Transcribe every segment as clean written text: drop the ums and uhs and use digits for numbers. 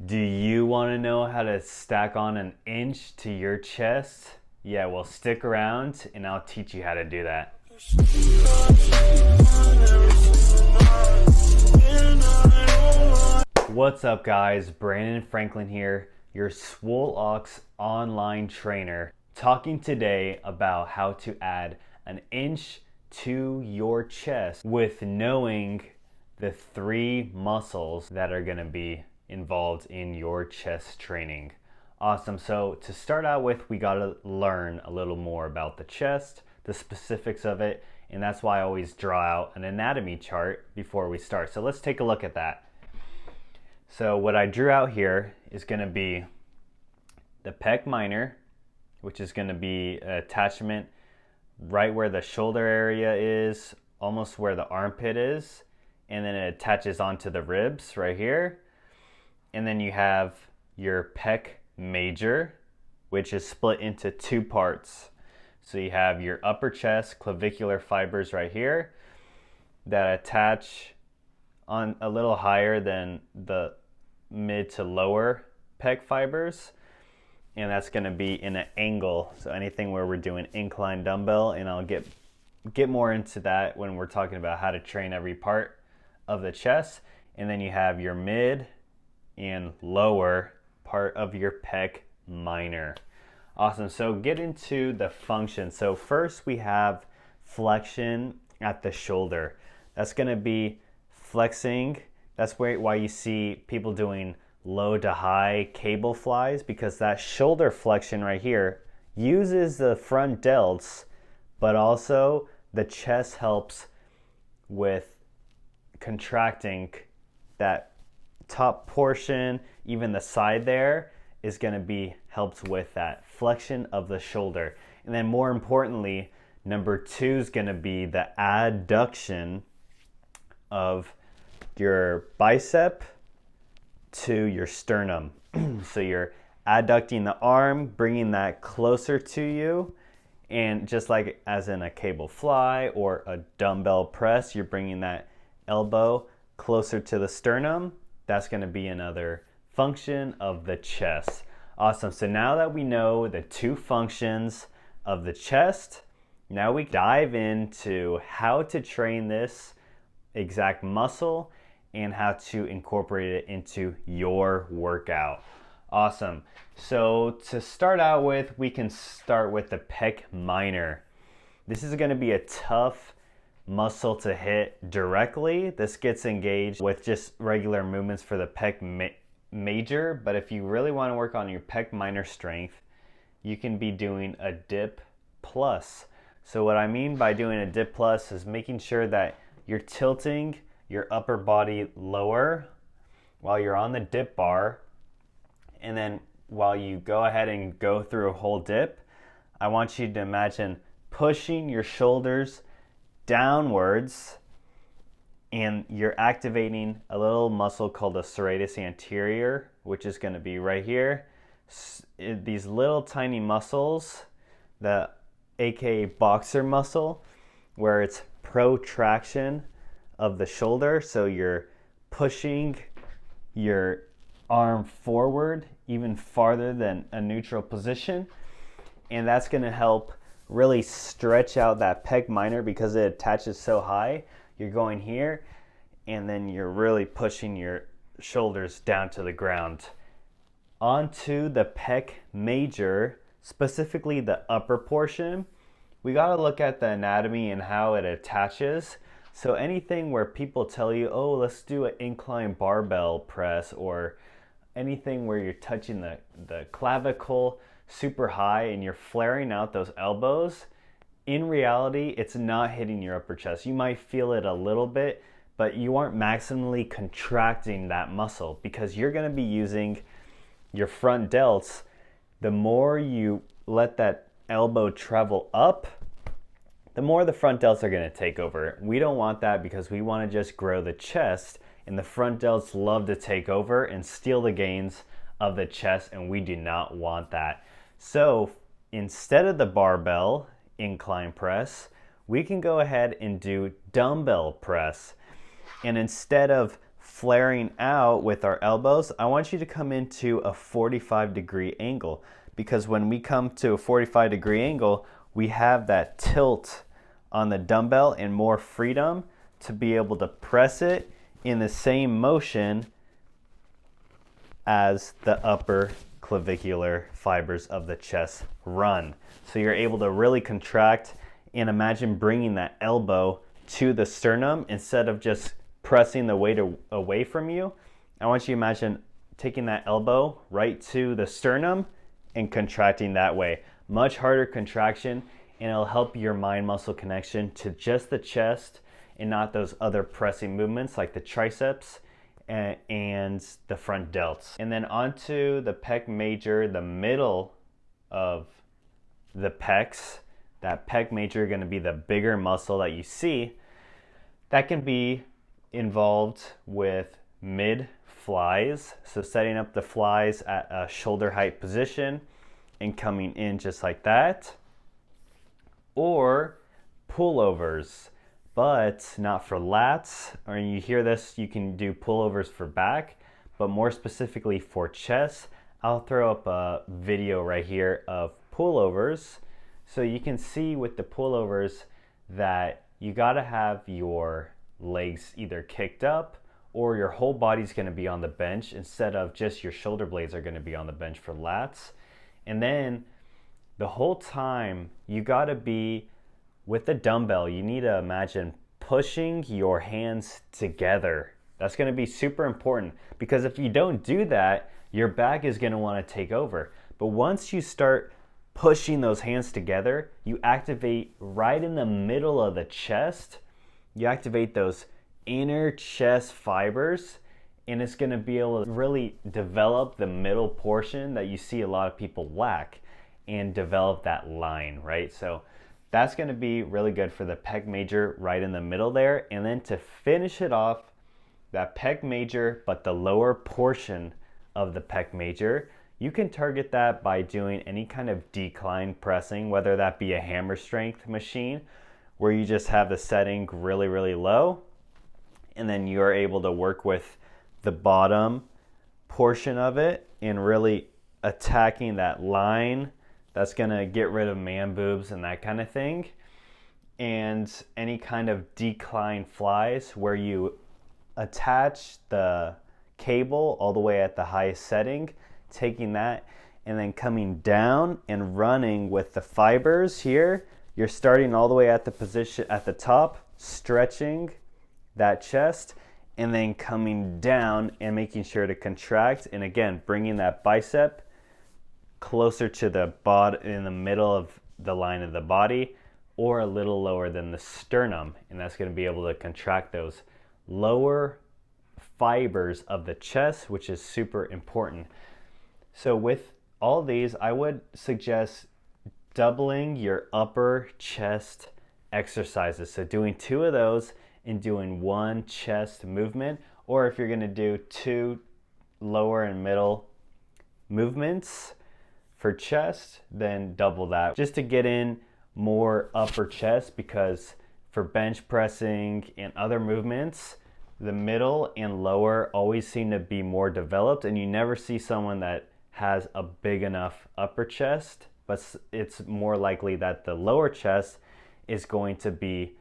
Do you want to know how to stack on an inch to your chest? Yeah, well, stick around and I'll teach you how to do that. What's up, guys? Brandon Franklin here, your SwoleOx online trainer, talking today about how to add an inch to your chest with knowing the 3 muscles that are going to be involved in your chest training. Awesome. So to start out with, we got to learn a little more about the chest, the specifics of it, and that's why I always draw out an anatomy chart before we start. So let's take a look at that. So what I drew out here is going to be the pec minor, which is going to be an attachment right where the shoulder area is, almost where the armpit is, and then it attaches onto the ribs right here. And then you have your pec major, which is split into 2 parts. So you have your upper chest clavicular fibers right here that attach on a little higher than the mid to lower pec fibers, and that's going to be in an angle. So anything where we're doing incline dumbbell, and I'll get more into that when we're talking about how to train every part of the chest. And then you have your mid and lower part of your pec minor. Awesome. So get into the function. So first we have flexion at the shoulder. That's going to be flexing. That's why you see people doing low to high cable flies, because that shoulder flexion right here uses the front delts, but also the chest helps with contracting that top portion. Even the side there is going to be helped with that flexion of the shoulder. And then more importantly, number 2 is going to be the adduction of your bicep to your sternum. So you're adducting the arm, bringing that closer to you, and just like as in a cable fly or a dumbbell press, you're bringing that elbow closer to the sternum. That's going to be another function of the chest. Awesome. So now that we know the 2 functions of the chest, now we dive into how to train this exact muscle and how to incorporate it into your workout. Awesome. So to start out with, we can start with the pec minor. This is going to be a tough muscle to hit directly. This gets engaged with just regular movements for the pec major, but if you really want to work on your pec minor strength, you can be doing a dip plus. So what I mean by doing a dip plus is making sure that you're tilting your upper body lower while you're on the dip bar, and then while you go ahead and go through a whole dip, I want you to imagine pushing your shoulders downwards, and you're activating a little muscle called the serratus anterior, which is going to be right here. These little tiny muscles, the aka boxer muscle, where it's protraction of the shoulder. So you're pushing your arm forward even farther than a neutral position, and that's going to help really stretch out that pec minor because it attaches so high. You're going here, and then you're really pushing your shoulders down to the ground. Onto the pec major, specifically the upper portion, we got to look at the anatomy and how it attaches. So anything where people tell you, oh, let's do an incline barbell press, or anything where you're touching the clavicle super high and you're flaring out those elbows, in reality, it's not hitting your upper chest. You might feel it a little bit, but you aren't maximally contracting that muscle because you're going to be using your front delts. The more you let that elbow travel up, the more the front delts are going to take over. We don't want that because we want to just grow the chest, and the front delts love to take over and steal the gains of the chest, and we do not want that. So instead of the barbell incline press, we can go ahead and do dumbbell press. And instead of flaring out with our elbows, I want you to come into a 45-degree angle, because when we come to a 45-degree angle, we have that tilt on the dumbbell and more freedom to be able to press it in the same motion as the upper clavicular fibers of the chest run. So you're able to really contract, and imagine bringing that elbow to the sternum instead of just pressing the weight away from you. I want you to imagine taking that elbow right to the sternum and contracting that way. Much harder contraction, and it'll help your mind muscle connection to just the chest and not those other pressing movements like the triceps and the front delts. And then onto the pec major, the middle of the pecs. That pec major is going to be the bigger muscle that you see. That can be involved with mid flies, so setting up the flies at a shoulder height position and coming in just like that, or pullovers, but not for lats. Or you hear this, you can do pullovers for back, but more specifically for chest. I'll throw up a video right here of pullovers so you can see with the pullovers that you got to have your legs either kicked up or your whole body's going to be on the bench instead of just your shoulder blades are going to be on the bench for lats. And then the whole time you got to be with the dumbbell, you need to imagine pushing your hands together. That's going to be super important, because if you don't do that, your back is going to want to take over. But once you start pushing those hands together, you activate right in the middle of the chest. You activate those inner chest fibers, and it's going to be able to really develop the middle portion that you see a lot of people lack, and develop that line, right? So that's going to be really good for the pec major right in the middle there. And then to finish it off, that pec major, but the lower portion of the pec major, you can target that by doing any kind of decline pressing, whether that be a hammer strength machine where you just have the setting really, really low, and then you're able to work with the bottom portion of it and really attacking that line that's going to get rid of man boobs and that kind of thing. And any kind of decline flies where you attach the cable all the way at the highest setting, taking that and then coming down and running with the fibers here. You're starting all the way at the position at the top, stretching that chest, and then coming down and making sure to contract, and again bringing that bicep closer to the body, in the middle of the line of the body, or a little lower than the sternum, and that's going to be able to contract those lower fibers of the chest, which is super important. So with all these, I would suggest doubling your upper chest exercises. So doing 2 of those and doing 1 chest movement, or if you're going to do 2 lower and middle movements for chest, then double that just to get in more upper chest, because for bench pressing and other movements, the middle and lower always seem to be more developed, and you never see someone that has a big enough upper chest, but it's more likely that the lower chest is going to be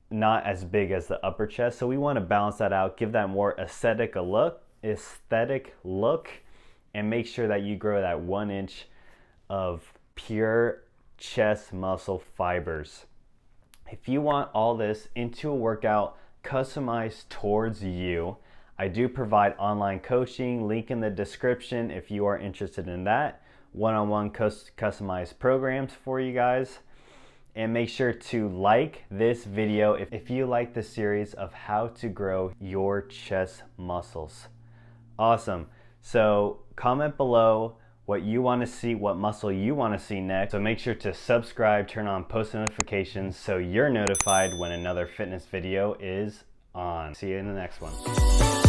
not as big as the upper chest. So we want to balance that out, give that more aesthetic look, and make sure that you grow that 1 inch of pure chest muscle fibers. If you want all this into a workout customized towards you, I do provide online coaching, link in the description if you are interested in that. One-on-one customized programs for you guys. And make sure to like this video if you like this series of how to grow your chest muscles. Awesome. So comment below what you want to see, what muscle you want to see next. So make sure to subscribe, turn on post notifications so you're notified when another fitness video is on. See you in the next one.